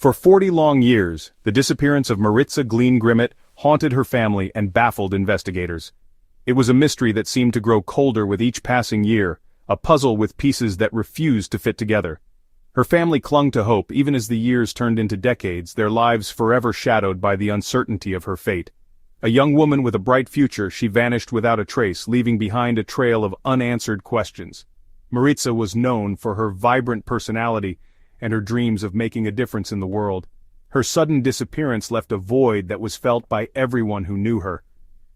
For 40 long years, the disappearance of Maritza Glean Grimmett haunted her family and baffled investigators. It was a mystery that seemed to grow colder with each passing year, a puzzle with pieces that refused to fit together. Her family clung to hope even as the years turned into decades, their lives forever shadowed by the uncertainty of her fate. A young woman with a bright future, she vanished without a trace, leaving behind a trail of unanswered questions. Maritza was known for her vibrant personality and her dreams of making a difference in the world. Her sudden disappearance left a void that was felt by everyone who knew her.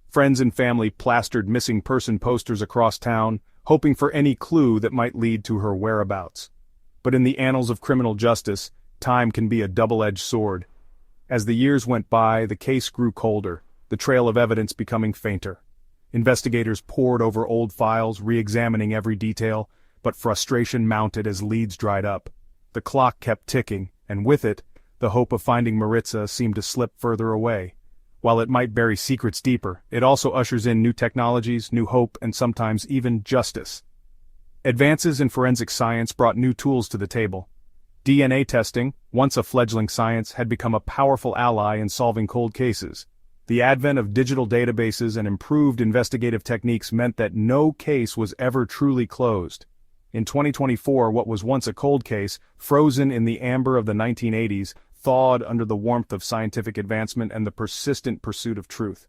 Friends and family plastered missing person posters across town, hoping for any clue that might lead to her whereabouts. But in the annals of criminal justice, time can be a double-edged sword. As the years went by, the case grew colder, the trail of evidence becoming fainter. Investigators pored over old files, re-examining every detail, but frustration mounted as leads dried up. The clock kept ticking, and with it, the hope of finding Maritza seemed to slip further away. While it might bury secrets deeper, it also ushers in new technologies, new hope, and sometimes even justice. Advances in forensic science brought new tools to the table. DNA testing, once a fledgling science, had become a powerful ally in solving cold cases. The advent of digital databases and improved investigative techniques meant that no case was ever truly closed. In 2024, what was once a cold case, frozen in the amber of the 1980s, thawed under the warmth of scientific advancement and the persistent pursuit of truth.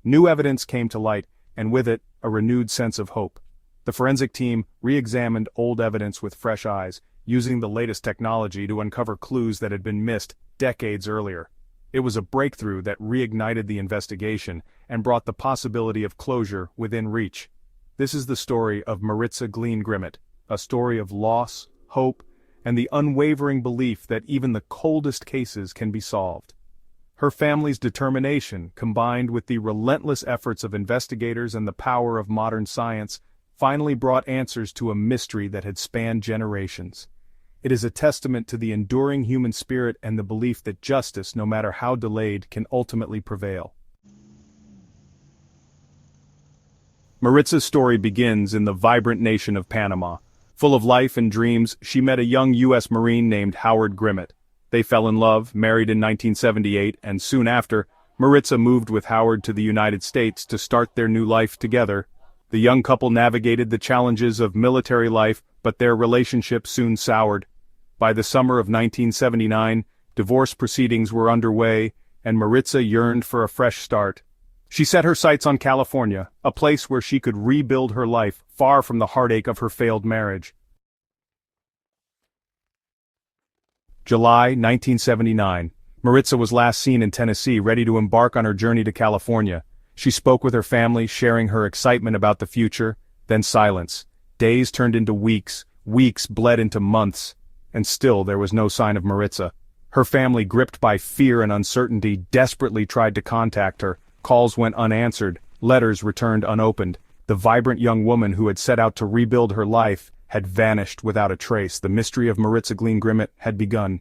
New evidence came to light, and with it, a renewed sense of hope. The forensic team re-examined old evidence with fresh eyes, using the latest technology to uncover clues that had been missed decades earlier. It was a breakthrough that reignited the investigation and brought the possibility of closure within reach. This is the story of Maritza Glean Grimmett, a story of loss, hope, and the unwavering belief that even the coldest cases can be solved. Her family's determination, combined with the relentless efforts of investigators and the power of modern science, finally brought answers to a mystery that had spanned generations. It is a testament to the enduring human spirit and the belief that justice, no matter how delayed, can ultimately prevail. Maritza's story begins in the vibrant nation of Panama. Full of life and dreams, she met a young U.S. Marine named Howard Grimmett. They fell in love, married in 1978, and soon after, Maritza moved with Howard to the United States to start their new life together. The young couple navigated the challenges of military life, but their relationship soon soured. By the summer of 1979, divorce proceedings were underway, and Maritza yearned for a fresh start. She set her sights on California, a place where she could rebuild her life, far from the heartache of her failed marriage. July 1979. Maritza was last seen in Tennessee, ready to embark on her journey to California. She spoke with her family, sharing her excitement about the future, then silence. Days turned into weeks, weeks bled into months, and still there was no sign of Maritza. Her family, gripped by fear and uncertainty, desperately tried to contact her. Calls went unanswered, letters returned unopened. The vibrant young woman who had set out to rebuild her life had vanished without a trace. The mystery of Maritza Glean Grimmett had begun.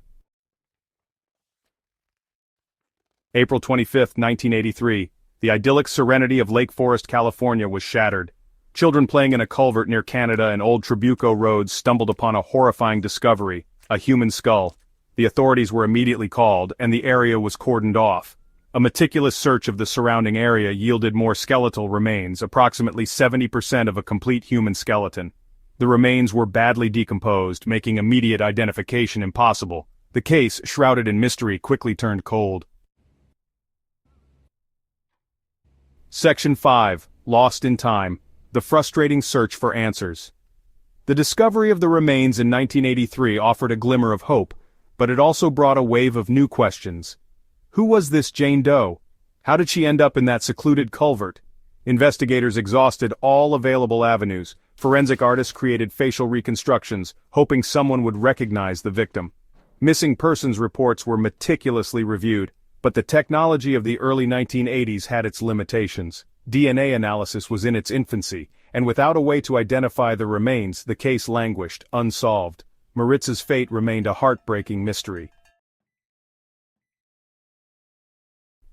April 25, 1983. The idyllic serenity of Lake Forest, California was shattered. Children playing in a culvert near Canada and Old Trabuco roads stumbled upon a horrifying discovery, a human skull. The authorities were immediately called, and the area was cordoned off. A meticulous search of the surrounding area yielded more skeletal remains, approximately 70% of a complete human skeleton. The remains were badly decomposed, making immediate identification impossible. The case, shrouded in mystery, quickly turned cold. Section 5. Lost in Time. The frustrating search for answers. The discovery of the remains in 1983 offered a glimmer of hope, but it also brought a wave of new questions. Who was this Jane Doe? How did she end up in that secluded culvert? Investigators exhausted all available avenues. Forensic artists created facial reconstructions, hoping someone would recognize the victim. Missing persons reports were meticulously reviewed, but the technology of the early 1980s had its limitations. DNA analysis was in its infancy, and without a way to identify the remains, the case languished, unsolved. Maritza's fate remained a heartbreaking mystery.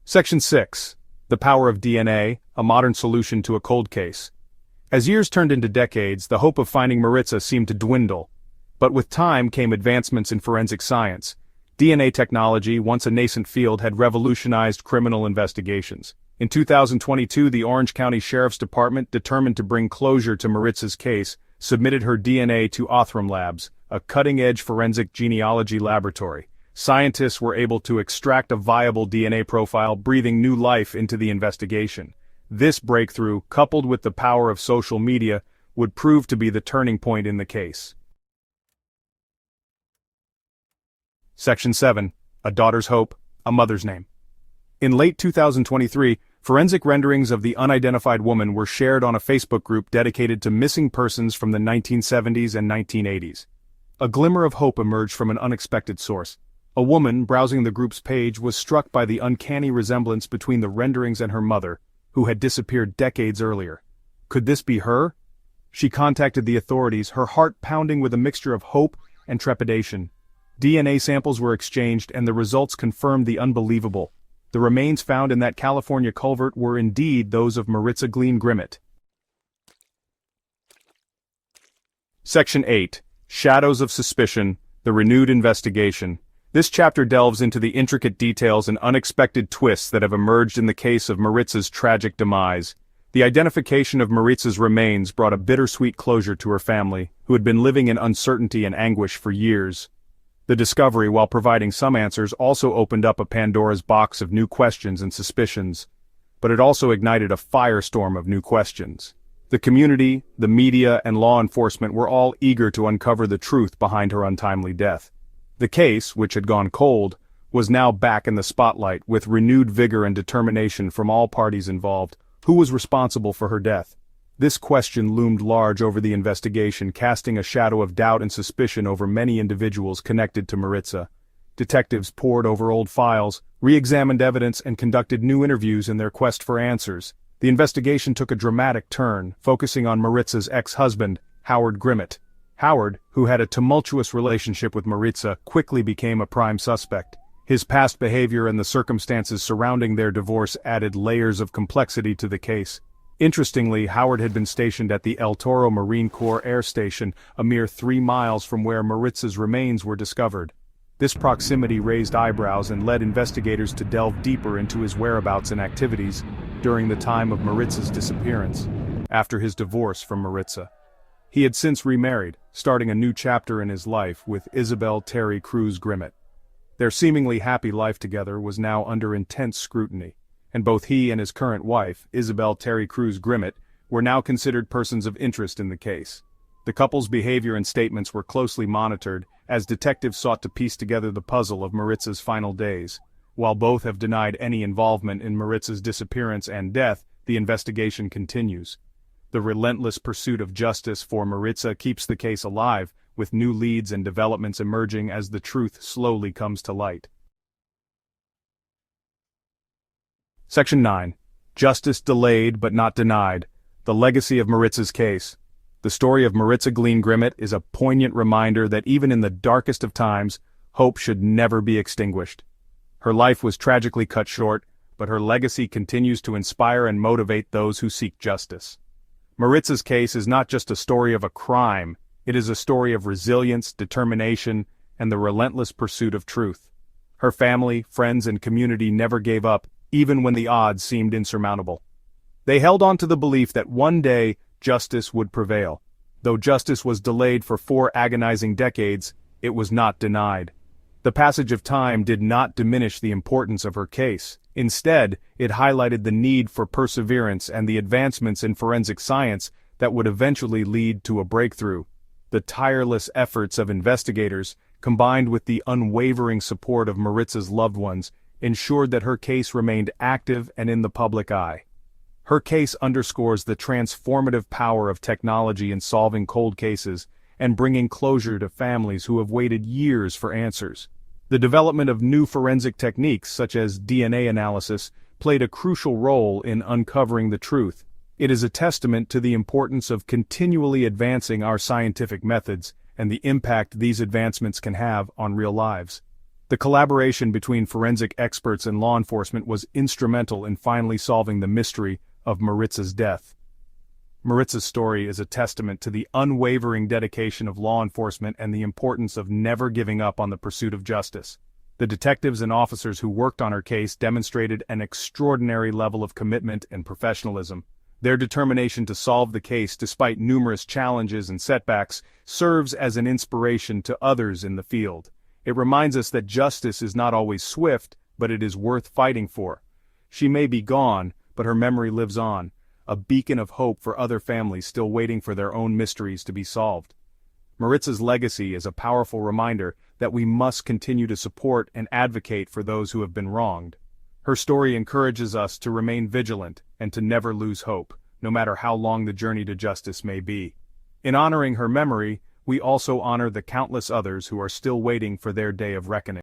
Section 6. The Power of DNA, a modern solution to a cold case. As years turned into decades, the hope of finding Maritza seemed to dwindle. But with time came advancements in forensic science. DNA technology, once a nascent field, had revolutionized criminal investigations. In 2022, the Orange County Sheriff's Department, determined to bring closure to Maritza's case, submitted her DNA to Othram Labs, a cutting-edge forensic genealogy laboratory. Scientists were able to extract a viable DNA profile, breathing new life into the investigation. This breakthrough, coupled with the power of social media, would prove to be the turning point in the case. Section 7. A Daughter's Hope, a Mother's Name. In late 2023, forensic renderings of the unidentified woman were shared on a Facebook group dedicated to missing persons from the 1970s and 1980s. A glimmer of hope emerged from an unexpected source. A woman browsing the group's page was struck by the uncanny resemblance between the renderings and her mother, who had disappeared decades earlier. Could this be her? She contacted the authorities, her heart pounding with a mixture of hope and trepidation. DNA samples were exchanged and the results confirmed the unbelievable. The remains found in that California culvert were indeed those of Maritza Glean Grimmett. Section 8. Shadows of Suspicion, the Renewed Investigation. This chapter delves into the intricate details and unexpected twists that have emerged in the case of Maritza's tragic demise. The identification of Maritza's remains brought a bittersweet closure to her family, who had been living in uncertainty and anguish for years. The discovery, while providing some answers, also opened up a Pandora's box of new questions and suspicions. But it also ignited a firestorm of new questions. The community, the media, and law enforcement were all eager to uncover the truth behind her untimely death. The case, which had gone cold, was now back in the spotlight with renewed vigor and determination from all parties involved. Who was responsible for her death? This question loomed large over the investigation, casting a shadow of doubt and suspicion over many individuals connected to Maritza. Detectives pored over old files, re-examined evidence, and conducted new interviews in their quest for answers. The investigation took a dramatic turn, focusing on Maritza's ex-husband, Howard Grimmett. Howard, who had a tumultuous relationship with Maritza, quickly became a prime suspect. His past behavior and the circumstances surrounding their divorce added layers of complexity to the case. Interestingly, Howard had been stationed at the El Toro Marine Corps Air Station, a mere 3 miles from where Maritza's remains were discovered. This proximity raised eyebrows and led investigators to delve deeper into his whereabouts and activities during the time of Maritza's disappearance, after his divorce from Maritza. He had since remarried, starting a new chapter in his life with Isabel Terry Cruz Grimmett. Their seemingly happy life together was now under intense scrutiny, and both he and his current wife, Isabel Terry Cruz Grimmett, were now considered persons of interest in the case. The couple's behavior and statements were closely monitored as detectives sought to piece together the puzzle of Maritza's final days. While both have denied any involvement in Maritza's disappearance and death, the investigation continues. The relentless pursuit of justice for Maritza keeps the case alive, with new leads and developments emerging as the truth slowly comes to light. Section 9. Justice Delayed but Not Denied, the Legacy of Maritza's Case. The story of Maritza Glean Grimmett is a poignant reminder that even in the darkest of times, hope should never be extinguished. Her life was tragically cut short, but her legacy continues to inspire and motivate those who seek justice. Maritza's case is not just a story of a crime, it is a story of resilience, determination, and the relentless pursuit of truth. Her family, friends, and community never gave up, even when the odds seemed insurmountable. They held on to the belief that one day, justice would prevail. Though justice was delayed for 4 agonizing decades, it was not denied. The passage of time did not diminish the importance of her case. Instead, it highlighted the need for perseverance and the advancements in forensic science that would eventually lead to a breakthrough. The tireless efforts of investigators, combined with the unwavering support of Maritza's loved ones, ensured that her case remained active and in the public eye. Her case underscores the transformative power of technology in solving cold cases and bringing closure to families who have waited years for answers. The development of new forensic techniques, such as DNA analysis, played a crucial role in uncovering the truth. It is a testament to the importance of continually advancing our scientific methods and the impact these advancements can have on real lives. The collaboration between forensic experts and law enforcement was instrumental in finally solving the mystery of Maritza's death. Maritza's story is a testament to the unwavering dedication of law enforcement and the importance of never giving up on the pursuit of justice. The detectives and officers who worked on her case demonstrated an extraordinary level of commitment and professionalism. Their determination to solve the case despite numerous challenges and setbacks serves as an inspiration to others in the field. It reminds us that justice is not always swift, but it is worth fighting for. She may be gone, but her memory lives on, a beacon of hope for other families still waiting for their own mysteries to be solved. Maritza's legacy is a powerful reminder that we must continue to support and advocate for those who have been wronged. Her story encourages us to remain vigilant and to never lose hope, no matter how long the journey to justice may be. In honoring her memory, we also honor the countless others who are still waiting for their day of reckoning.